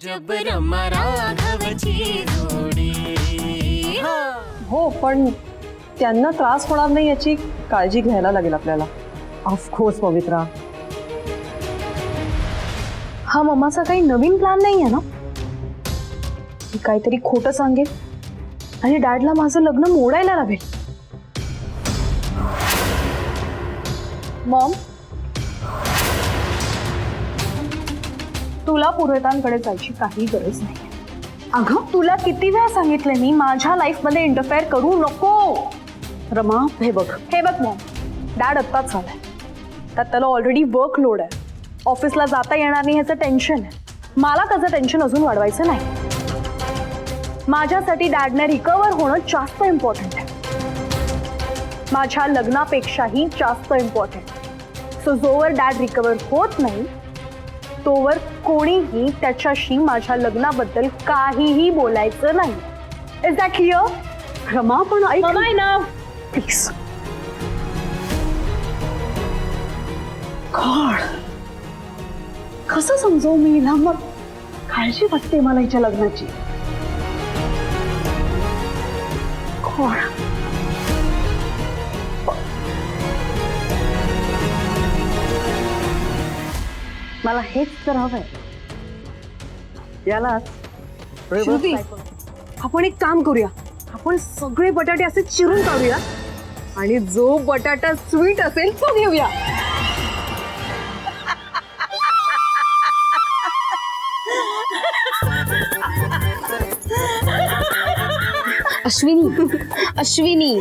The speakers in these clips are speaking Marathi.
जब रमा राघवची जोडी. हो, पण त्यांना त्रास होणार नाही याची काळजी घ्यायला लागेल आपल्याला. ऑफकोर्स पवित्रा, हा मम्माचा काही नवीन प्लॅन नाही आहे ना? मी काहीतरी खोटं सांगेल आणि डॅडला माझं लग्न मोडायला लावेल. मॉम, तुला पुरोहितांकडे जायची काही गरज नाही. अगं, तुला किती वेळा सांगितलं मी माझ्या लाईफमध्ये इंटरफेअर करू नको. रमा, हे बघ मॉम, डॅड आत्ताच आलाय. त्यात त्याला ऑलरेडी वर्कलोड आहे. ऑफिसला जाता येणार नाही ह्याचं टेन्शन आहे. मला त्याचं टेन्शन अजून वाढवायचं नाही. माझ्यासाठी डॅडने रिकवर होणं जास्त इम्पॉर्टंट आहे, माझ्या लग्नापेक्षाही जास्त इम्पॉर्टंट. सो जोवर डॅड रिकवर होत नाही तोवर कोणीही त्याच्याशी माझ्या लग्नाबद्दल काहीही बोलायचं नाही. Is that clear? रमा, पण ऐक ना प्लीज. गॉड, कसं समजावू मी हिला? मग काळजी वाटते मला हिच्या लग्नाची. गॉड, मला हेच तर हवंय. याला श्रुती, आपण एक काम करूया. आपण सगळे बटाटे असे चिरून काढूया आणि जो बटाटा स्वीट असेल तो घेऊया. अश्विनी,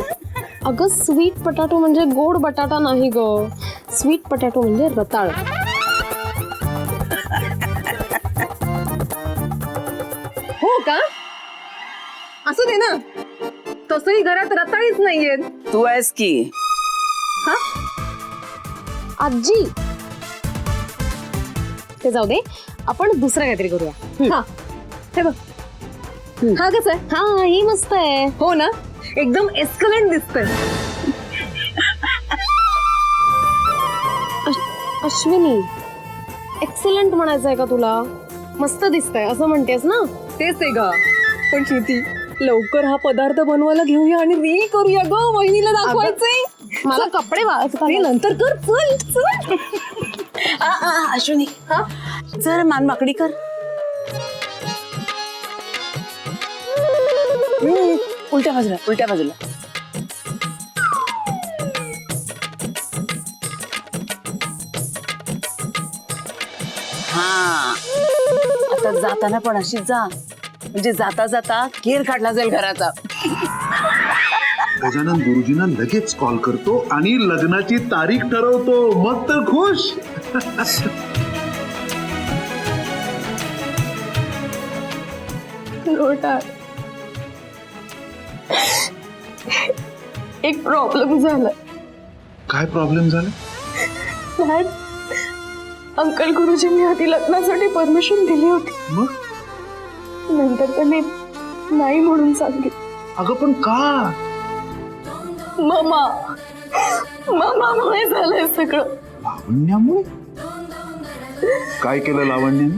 अगं स्वीट पटाटो म्हणजे गोड बटाटा नाही ग. स्वीट पटाटो म्हणजे रताळ. हो का? असं दे ना. तसंही घरात रताळीच नाहीये. तू आहेस की. आजी, ते जाऊ दे, आपण दुसरं काहीतरी करूया. हा, हे बघ. हा कसं आहे? हा, ही मस्त आहे. हो ना, एकदम एस्कलेंट दिसतंय. अश्विनी, एक्सलंट म्हणायचं आहे का तुला? मस्त दिसतंय असं म्हणतेस ना? तेच आहे ग. पण श्रुती, लवकर हा पदार्थ बनवायला घेऊया आणि रील करूया ग. वहिनीला दाखवायचंय. मला कपडे ते नंतर कर. चल चल. अश्विनी, जर मान माकडी कर. उलट्या बाजूला, उलट्या बाजूला. हा, आता जाताना पण अशी जा, म्हणजे जाता जाता केर काढला जाईल घराचा. गजानन गुरुजींना लगेच कॉल करतो आणि लग्नाची तारीख ठरवतो. मग तर खुश. लोटा, एक प्रॉब्लेम झाला. काय प्रॉब्लेम झाला? डॅड, अंकल गुरुजींनी आधी लग्नासाठी परमिशन दिली होती. मग नंतर त्यांनी नाही म्हणून सांगितलं. अगं पण का? मामामुळे झालंय सगळं. लावण्यामुळे? काय केलं लावण्याने?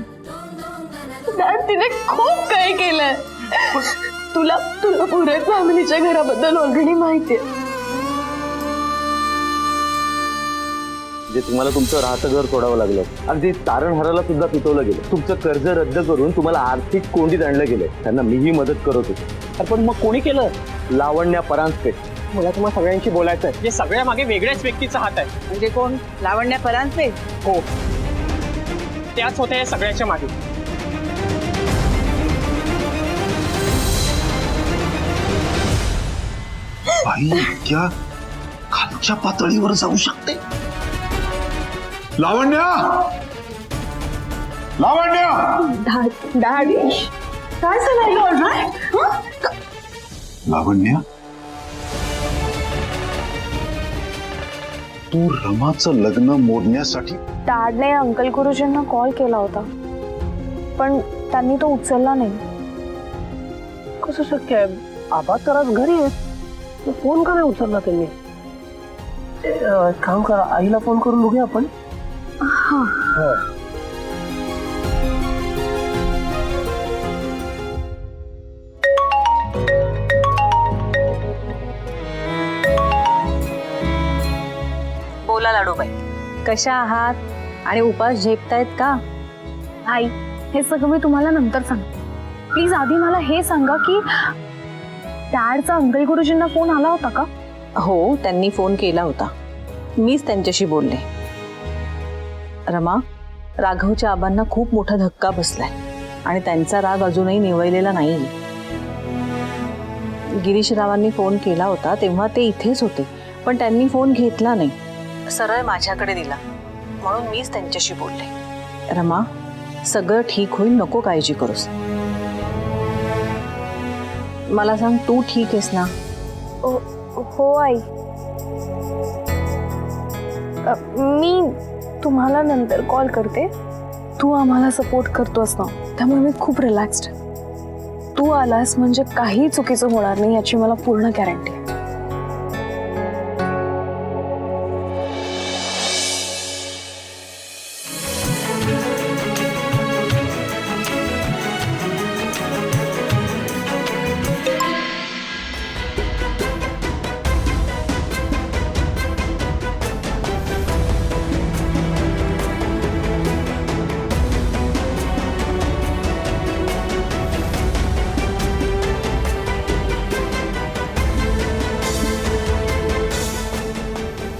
डॅड, तिने खूप काही केलंय. तुला पुरे फॅमिलीच्या घराबद्दल ऑलरेडी माहितीये. म्हणजे तुम्हाला तुमचं राहतं घर सोडावं लागलं, अगदी तारणहाराला सुद्धा पिटवलं गेलं, तुमचं कर्ज रद्द करून तुम्हाला आर्थिक कोंडीत आणलं गेलं. त्यांना मीही मदत करत होतो. पण मग कोणी केलं? लावण्या परांजपे. मला तुम्हाला सगळ्यांशी बोलायचं आहे. जे सगळ्या मागे वेगळ्याच व्यक्तीचा हात आहे. म्हणजे कोण? लावण्या परांजपे? हो, त्याच होत्या या सगळ्याच्या मागे. बाई, इतक्या खालच्या पातळीवर जाऊ शकते? लावण्या, लावण्या, डॅड, काय झालं? लावण्या, तू रमाचं लग्न मोडण्यासाठी? डॅडने अंकल गुरुजींना कॉल केला होता, पण त्यांनी तो उचलला नाही. कसं शक्य आहे? आबाद तर आज घरी आहे, फोन का नाही उचलला त्यांनी? काम करा, आईला फोन करून बघूया आपण. लाडूबाई. कशा आहात आणि उपास झेपतायत का? आई, हे सगळं मी तुम्हाला नंतर सांगते. प्लीज आधी मला हे सांगा की डॅडचा अंकल गुरुजींना फोन आला होता का? हो, त्यांनी फोन केला होता. मीच त्यांच्याशी बोलले. रमा, राघवच्या आबांना खूप मोठा धक्का बसलाय आणि त्यांचा राग अजूनही निवळलेला नाही. गिरीशरावांनी फोन केला होता तेव्हा ते इथेच होते, पण त्यांनी फोन घेतला नाही, सरळ माझ्याकडे दिला. म्हणून मीच त्यांच्याशी बोलले. रमा, सगळं ठीक होईल, नको काळजी करूस. मला सांग, तू ठीक आहेस ना? हो आई. मी तुम्हाला नंतर कॉल करते. तू आम्हाला सपोर्ट करतोस ना, त्यामुळे मी खूप रिलॅक्स्ड. तू आलास म्हणजे काही चुकीचं होणार नाही याची मला पूर्ण गॅरंटी आहे.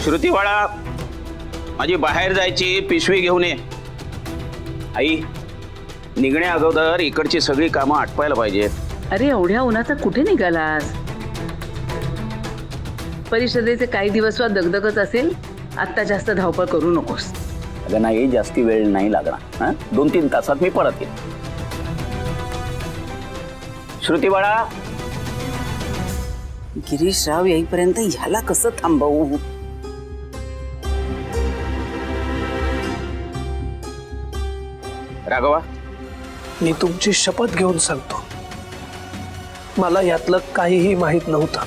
श्रुती बाळा, माझी बाहेर जायची पिशवी घेऊन ये. आई, निघण्या अगोदर इकडची सगळी कामं आटपायला पाहिजे. अरे, एवढ्या उन्हाचा कुठे निघालास? परिषदेचे काही दिवस दगदगच असेल. आत्ता जास्त धावपळ करू नकोस. अगं नाही, जास्ती वेळ नाही लागणार. हा, 2-3 तासात मी परत येईन. श्रुती बाळा, गिरीशराव येईपर्यंत ह्याला कसं थांबवू? राघवा, मी तुमची शपथ घेऊन सांगतो, मला यातलं काहीही माहित नव्हतं.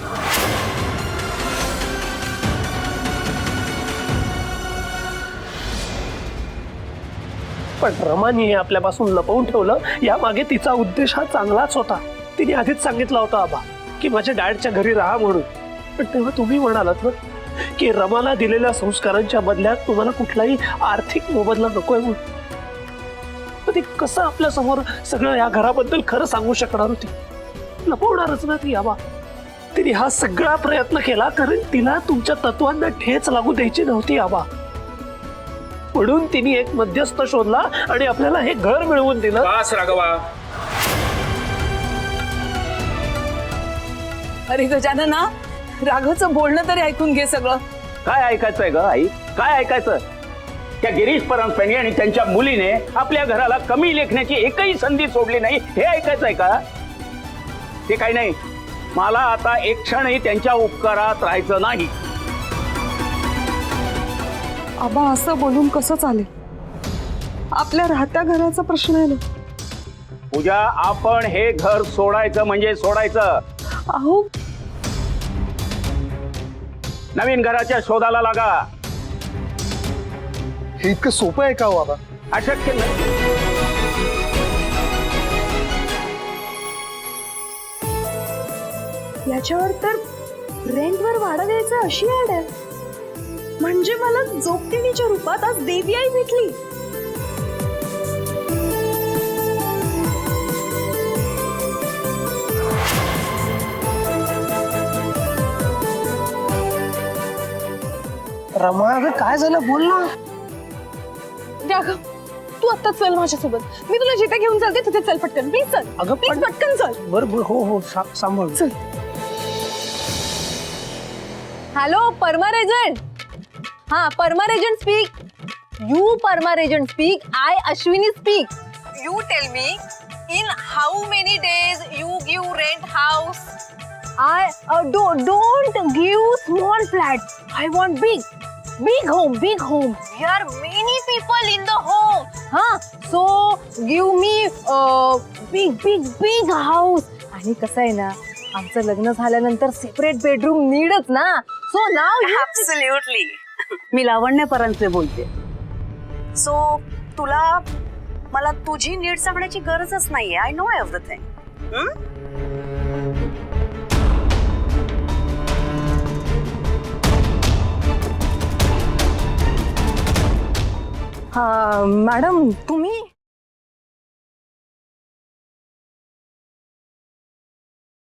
पण रमानी हे आपल्यापासून लपवून ठेवलं, यामागे तिचा उद्देश हा चांगलाच होता. तिने आधीच सांगितलं होतं आबा की माझ्या डॅडच्या घरी राहा म्हणून. पण तेव्हा तुम्ही म्हणालात ना की रमाला दिलेल्या संस्कारांच्या बदल्यात तुम्हाला कुठलाही आर्थिक मोबदला नकोय म्हणून. ती कसं आपल्या समोर सगळं या घराबद्दल खरं सांगू शकणार होती? लपवणारच ना ती आबा. तिने हा सगळा प्रयत्न केला कारण तिला तुमच्या तत्वांना ठेच लागू द्यायची नव्हती आबा. म्हणून तिने एक मध्यस्थ शोधला आणि आपल्याला हे घर मिळवून दिलं. बस राघवा. अरे गजानना, राघवचं बोलणं तरी ऐकून घे सगळं. काय ऐकायचंय ग आई? काय ऐकायचं? त्या गिरीश परांजपेंनी आणि त्यांच्या मुलीने आपल्या घराला कमी लेखण्याची एकही संधी सोडली नाही, हे ऐकायचंय का? ते काही नाही, मला आता एक क्षणही त्यांच्या उपकारात राहायचं नाही. आबा, असं बोलून कसं चालेल? आपल्या राहत्या घराचा प्रश्न आहे ना. पूजा, आपण हे घर सोडायचं म्हणजे सोडायचं. अहो, नवीन घराच्या शोधाला लागा. हे इतकं सोपं आहे का हो बाबा? अशक्य नाही. याच्यावर तर रेंटवर भाडं द्यायचं अशी ऍड आहे. म्हणजे मला जोगतिणीच्या रूपात आज देवी आई भेटली. रमा, अगं काय झालं? बोल ना. राघव, तू आता चल माझ्यासोबत. मी तुला जिथे घेऊन चालते तिथे चल पटकन. प्लीज चल. अगं प्लीज पटकन चल. बरोबर. हो हो, सांभाळ. चल. Hello Parma agent. हा, Parma agent speak. You Parma agent speak. I Ashwini speak. You tell me in how many days you give rent house. I don't give small flat. I want big home. There are many people in the home. So give me big house. आणि कसं आहे ना, आमचं लग्न झाल्यानंतर सेपरेट बेडरूम नीडच ना. सो नाव ऍब्सोल्युटली. मी लावण्य परांजपे बोलते. सो तुला मला तुझी नीड सांगण्याची गरजच नाहीये. I know everything. मॅडम तुम्ही